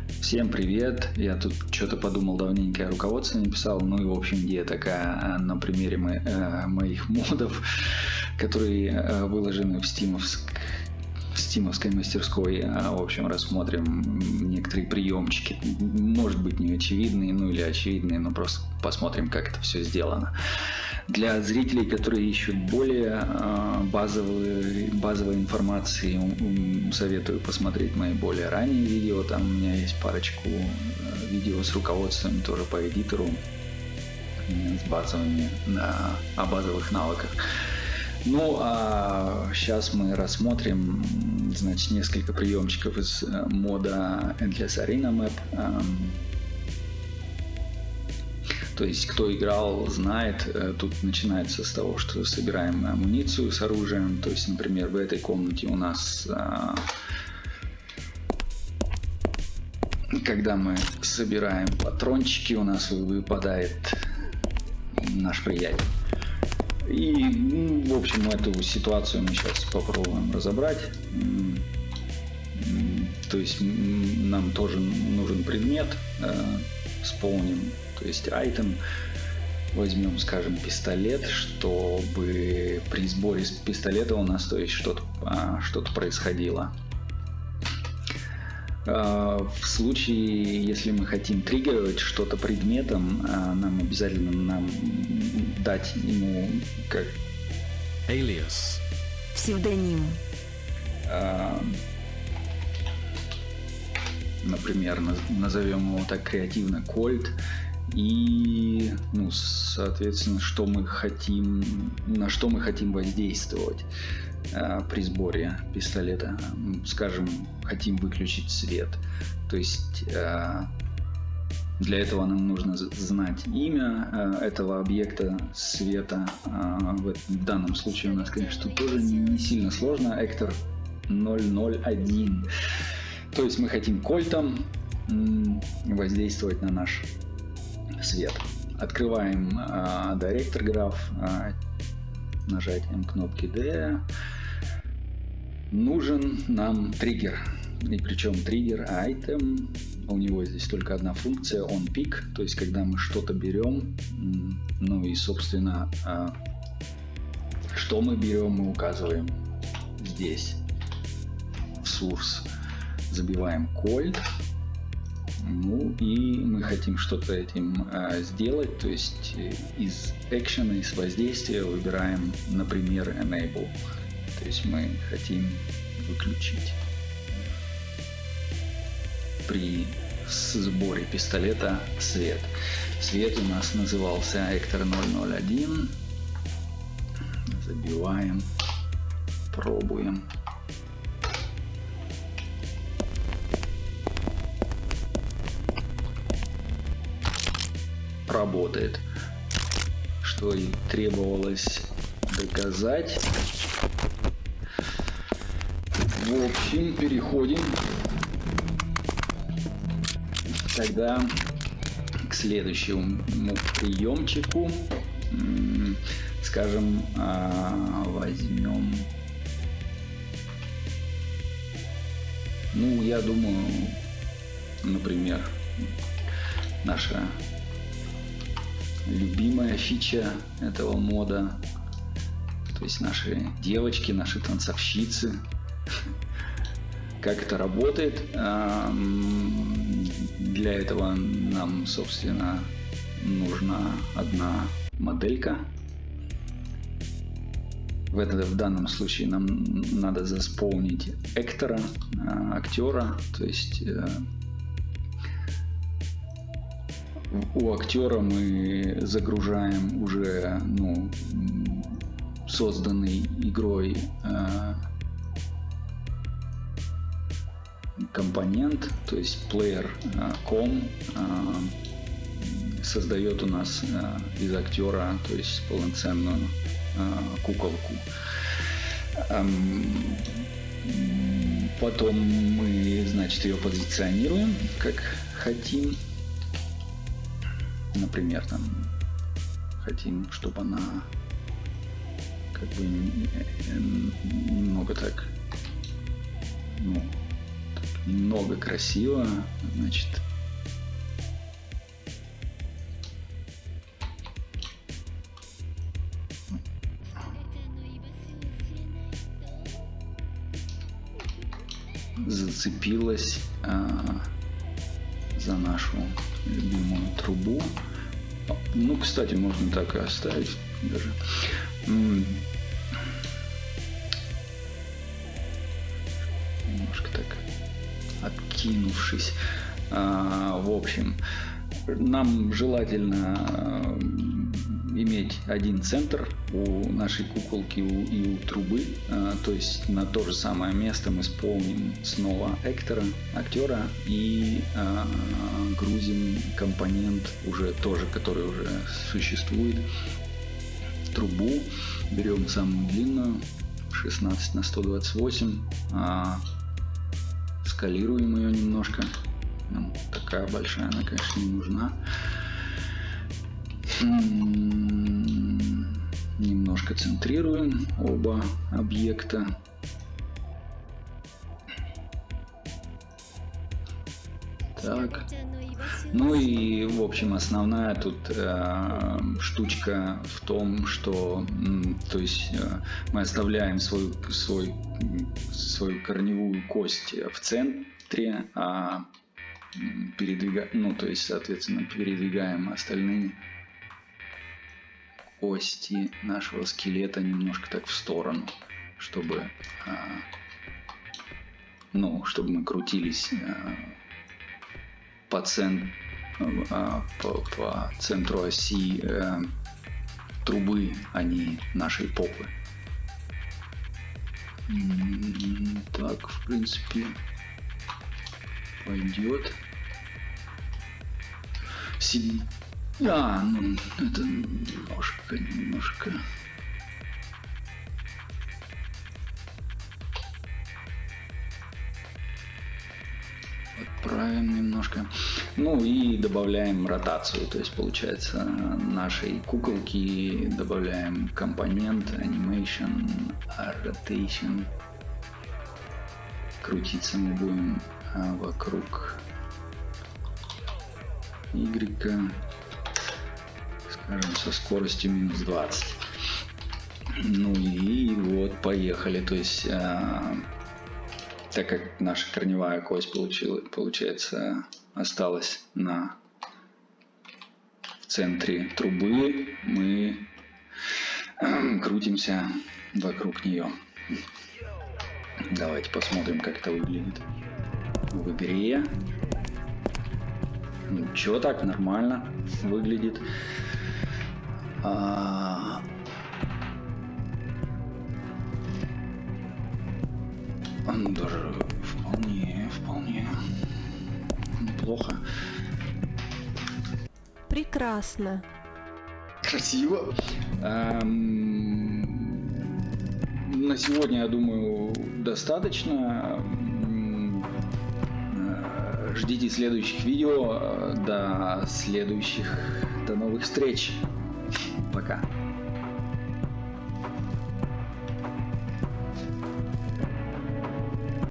Всем привет! Я тут что-то подумал, давненько я руководство не писал. Ну и в общем идея такая на примере моих модов, которые выложены в стимовской мастерской. В общем, рассмотрим некоторые приемчики. Может быть не очевидные, ну или очевидные, но просто посмотрим, как это все сделано. Для зрителей, которые ищут более базовой информации, советую посмотреть мои более ранние видео. Там у меня есть парочку видео с руководством тоже по эдитору, с базовыми, о базовых навыках. Ну, а сейчас мы рассмотрим, значит, несколько приемчиков из мода Endless Arena Map. То есть, кто играл, знает, тут начинается с того, что собираем амуницию с оружием. То есть, например, в этой комнате у нас, когда мы собираем патрончики, у нас выпадает наш приятель. И, в общем, эту ситуацию мы сейчас попробуем разобрать. То есть, нам тоже нужен предмет, споуним. То есть айтем, возьмем, скажем, пистолет, чтобы при сборе пистолета у нас, то есть, что-то происходило. В случае, если мы хотим триггерировать что-то предметом, нам обязательно дать ему как alias, псевдоним. Например, назовем его так креативно Colt. И, ну, соответственно, на что мы хотим воздействовать при сборе пистолета. Скажем, хотим выключить свет. То есть для этого нам нужно знать имя этого объекта света. В данном случае у нас, конечно, тоже не сильно сложно. Эктор 001. То есть мы хотим кольтом воздействовать на наш свет. Открываем Director Graph, нажатием кнопки D. Нужен нам триггер. И причем триггер item. У него здесь только одна функция, on pick. То есть когда мы что-то берем, ну и собственно, что мы берем, мы указываем здесь в source. Забиваем Colt. Ну и мы хотим что-то этим сделать, то есть из экшена, из воздействия выбираем, например, Enable. То есть мы хотим выключить при сборе пистолета свет. Свет у нас назывался Эктор 001. Забиваем, пробуем. Работает, что и требовалось доказать. В общем, переходим тогда к следующему приемчику. Скажем, возьмем, ну, я думаю, например, наша любимая фича этого мода, то есть наши девочки, наши танцовщицы. Как это работает? Для этого нам, собственно, нужна одна моделька. В данном случае нам надо заспоунить актера, то есть у актера мы загружаем уже, ну, созданный игрой компонент, то есть player.com создает у нас из актера, то есть полноценную куколку. Потом мы, значит, ее позиционируем как хотим. Например, там хотим, чтобы она как бы немного так, ну, немного красиво. Значит, зацепилась за нашу любимую трубу. Ну, кстати, можно так и оставить даже. Немножко так откинувшись. В общем, нам желательно иметь один центр у нашей куколки и у трубы. То есть на то же самое место мы исполним снова актера и грузим компонент уже тоже, который уже существует. Трубу берем самую длинную, 16 на 128, скалируем ее немножко. Нам такая большая она, конечно, не нужна. Немножко центрируем оба объекта. Так. Ну и, в общем, основная тут штучка в том, что то есть мы оставляем свою корневую кость в центре, а то есть, соответственно, передвигаем остальные кости нашего скелета немножко так в сторону, чтобы мы крутились по центру оси трубы, а не нашей попы. Так, в принципе, пойдет. Это немножко. Подправим немножко. Ну и добавляем ротацию. То есть, получается, нашей куколки добавляем компонент Animation, Rotation. Крутиться мы будем вокруг Y, скажем, со скоростью минус 20. Ну и вот, поехали. То есть, так как наша корневая кость получается, осталась в центре трубы, мы крутимся вокруг нее. Давайте посмотрим, как это выглядит в игре. Ничего, так нормально выглядит. Даже вполне неплохо. Прекрасно. Красиво. На сегодня, я думаю, достаточно. Ждите следующих видео. До новых встреч. Пока.